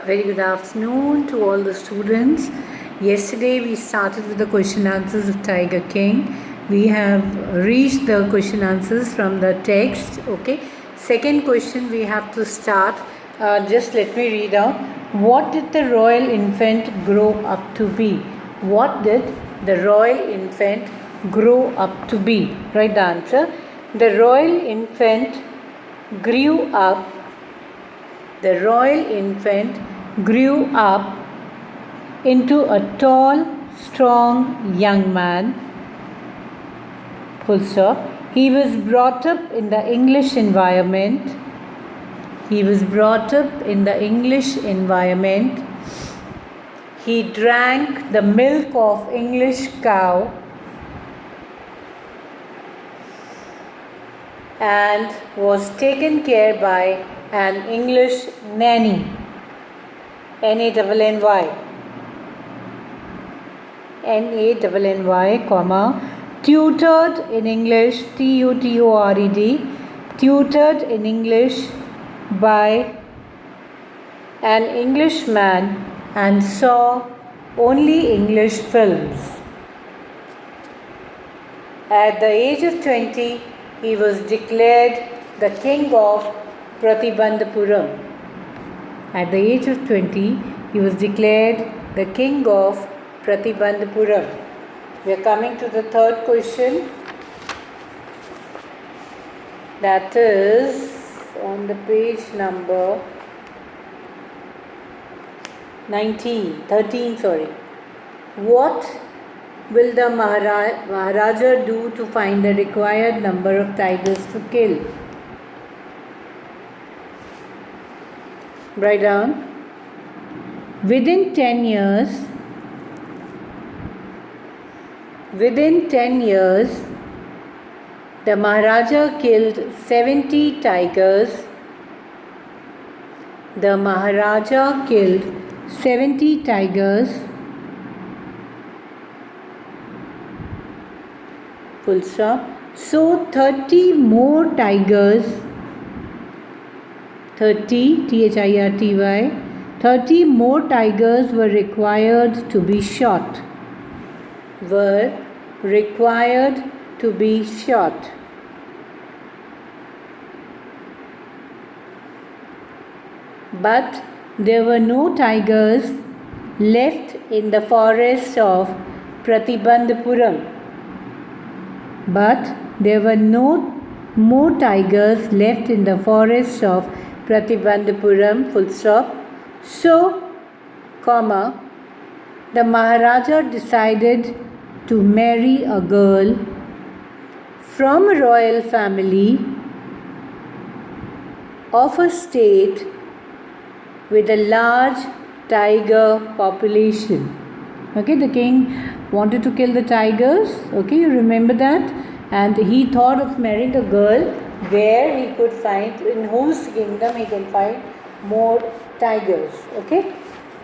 Very good afternoon to all the students. Yesterday we started with the question answers of Tiger King. We have reached the question answers from the text. Okay. Second question we have to start. Just let me read out. What did the royal infant grow up to be? What did the royal infant grow up to be? Write the answer. The royal infant grew up. The royal infant grew up into a tall, strong young man. Full stop. He was brought up in the English environment. He was brought up in the English environment. He drank the milk of English cow and was taken care by an English nanny. Nanny, comma, tutored in English, tutored, tutored in English by an Englishman and saw only English films. At the age of 20, he was declared the king of Pratibandhapuram. At the age of 20, he was declared the king of Pratibandhapuram. We are coming to the third question. That is on the page number 13. What will the Maharaja do to find the required number of tigers to kill? Write down. Within 10 years, the Maharaja killed 70 tigers. The Maharaja killed 70 tigers. Full stop. So 30 more tigers, 30 more tigers were required to be shot. But there were no tigers left in the forest of Pratibandhapuram. But there were no more tigers left in the forest of Pratibandhapuram, full stop. So, comma, the Maharaja decided to marry a girl from a royal family of a state with a large tiger population. Okay, the king wanted to kill the tigers. Okay, you remember that? And he thought of marrying a girl where he could find, in whose kingdom he can find more tigers. Okay,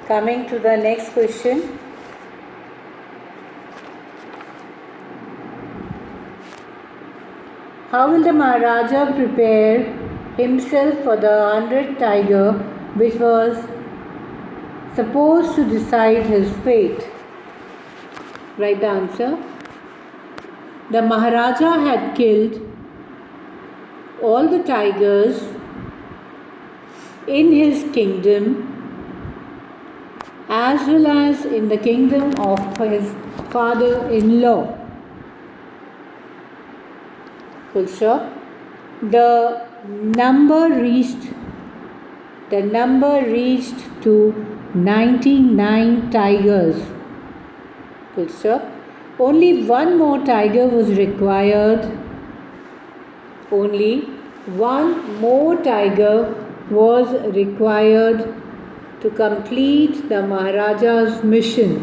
coming to the next question. How will the Maharaja prepare himself for the 100th tiger which was supposed to decide his fate? Write the answer. The Maharaja had killed all the tigers in his kingdom as well as in the kingdom of his father-in-law. Full stop. The number reached to 99 tigers. Full stop. Only one more tiger was required. Only one more tiger was required to complete the Maharaja's mission.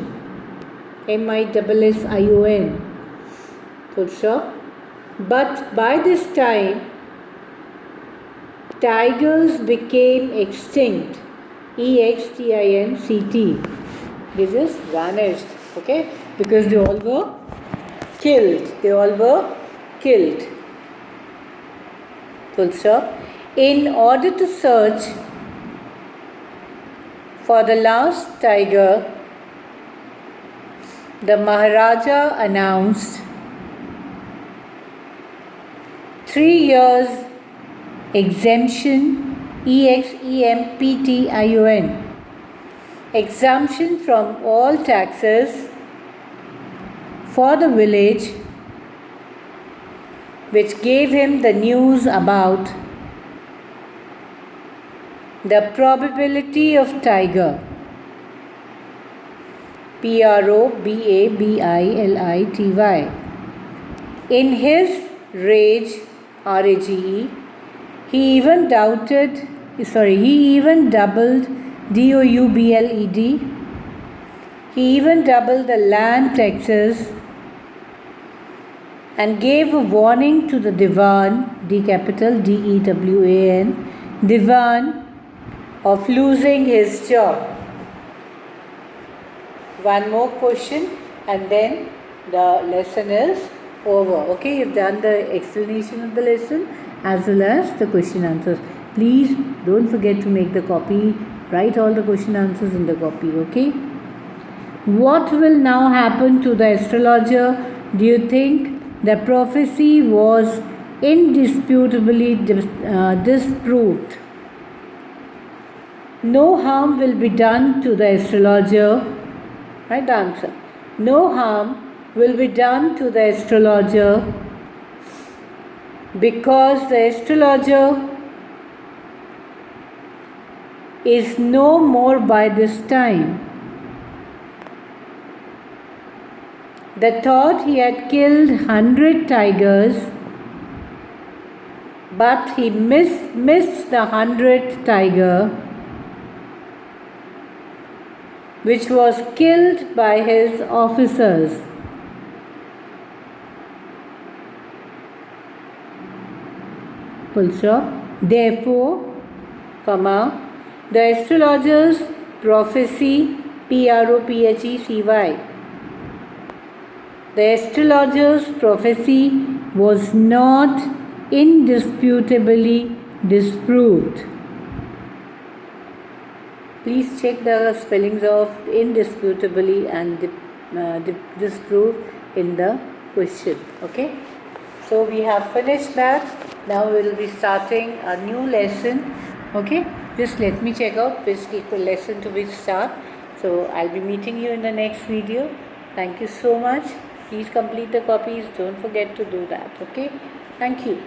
MISSION. Full stop. But by this time, tigers became extinct. EXTINCT. This is vanished. Okay? Because they all were killed. Full stop. In order to search For the last tiger, the Maharaja announced 3 years exemption, EXEMPTION, exemption from all taxes for the village, which gave him the news about the probability of tiger, PROBABILITY. In his rage, RAGE, he even doubled DOUBLED. He even doubled the land taxes and gave a warning to the Diwan, D capital DEWAN, Diwan, of losing his job. One more question and then the lesson is over. Okay, you've done the explanation of the lesson as well as the question answers. Please don't forget to make the copy, write all the question answers in the copy. Okay. What will now happen to the astrologer? Do you think the prophecy was indisputably disproved? No harm will be done to the astrologer. Right answer. No harm will be done to the astrologer because the astrologer is no more by this time. The thought he had killed 100 tigers, but he missed the 100th tiger, which was killed by his officers. Full stop. Therefore, the astrologer's prophecy, PROPHECY. The astrologer's prophecy was not indisputably disproved. Please check the spellings of indisputably and disproved in the question. Okay. So we have finished that. Now we will be starting a new lesson. Okay. Just let me check out which lesson to which start. So I'll be meeting you in the next video. Thank you so much. Please complete the copies. Don't forget to do that. Okay. Thank you.